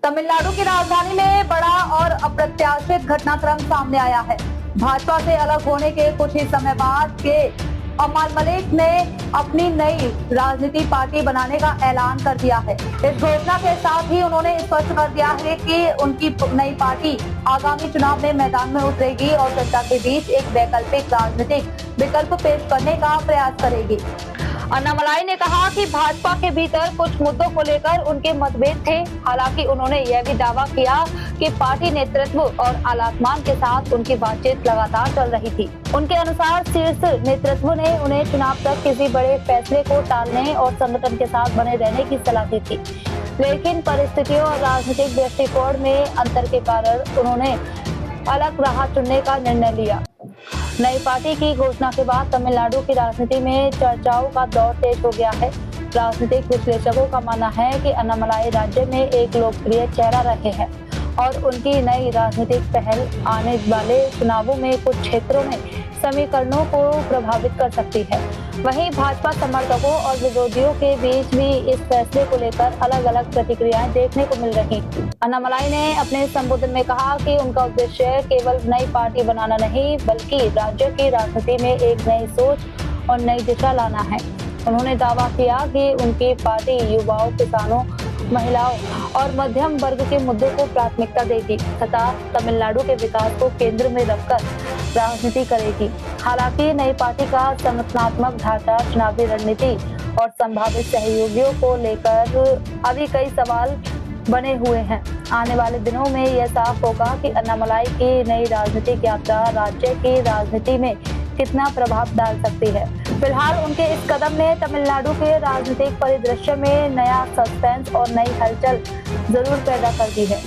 तमिलनाडु की राजधानी में बड़ा और अप्रत्याशित घटनाक्रम सामने आया है। भाजपा से अलग होने के कुछ ही समय बाद के अमाल मलिक ने अपनी नई राजनीति पार्टी बनाने का ऐलान कर दिया है। इस घोषणा के साथ ही उन्होंने स्पष्ट कर दिया है कि उनकी नई पार्टी आगामी चुनाव में मैदान में उतरेगी और जनता के बीच एक वैकल्पिक राजनीतिक विकल्प पेश करने का प्रयास करेगी। अन्नामलाई ने कहा कि भाजपा के भीतर कुछ मुद्दों को लेकर उनके मतभेद थे। हालांकि उन्होंने यह भी दावा किया कि पार्टी नेतृत्व और आलाकमान के साथ उनकी बातचीत लगातार चल रही थी। उनके अनुसार शीर्ष नेतृत्व ने उन्हें चुनाव तक किसी बड़े फैसले को टालने और संगठन के साथ बने रहने की सलाह दी थी, लेकिन परिस्थितियों और राजनीतिक दृष्टिकोण में अंतर के कारण उन्होंने अलग राह चुनने का निर्णय लिया। नई पार्टी की घोषणा के बाद तमिलनाडु की राजनीति में चर्चाओं का दौर तेज हो गया है। राजनीतिक विश्लेषकों का मानना है कि अन्नामलाई राज्य में एक लोकप्रिय चेहरा रहे हैं और उनकी नई राजनीतिक पहल आने वाले चुनावों में कुछ क्षेत्रों में समीकरणों को प्रभावित कर सकती है। वहीं भाजपा समर्थकों और विरोधियों के बीच भी इस फैसले को लेकर अलग अलग प्रतिक्रियाएं देखने को मिल रही। अन्नामलाई ने अपने संबोधन में कहा कि उनका उद्देश्य केवल नई पार्टी बनाना नहीं, बल्कि राज्य की राजनीति में एक नई सोच और नई दिशा लाना है। उन्होंने दावा किया कि उनकी पार्टी युवाओं, किसानों, महिलाओं और मध्यम वर्ग के मुद्दों को प्राथमिकता देगी तथा तमिलनाडु के विकास को केंद्र में रखकर राजनीति करेगी। हालांकि नई पार्टी का संगठनात्मक ढांचा, चुनावी रणनीति और संभावित सहयोगियों को लेकर अभी कई सवाल बने हुए हैं। आने वाले दिनों में यह साफ होगा कि अन्नामलाई की नई राजनीतिक यात्रा राज्य की राजनीति में कितना प्रभाव डाल सकती है। फिलहाल उनके इस कदम ने तमिलनाडु के राजनीतिक परिदृश्य में नया सस्पेंस और नई हलचल जरूर पैदा कर दी है।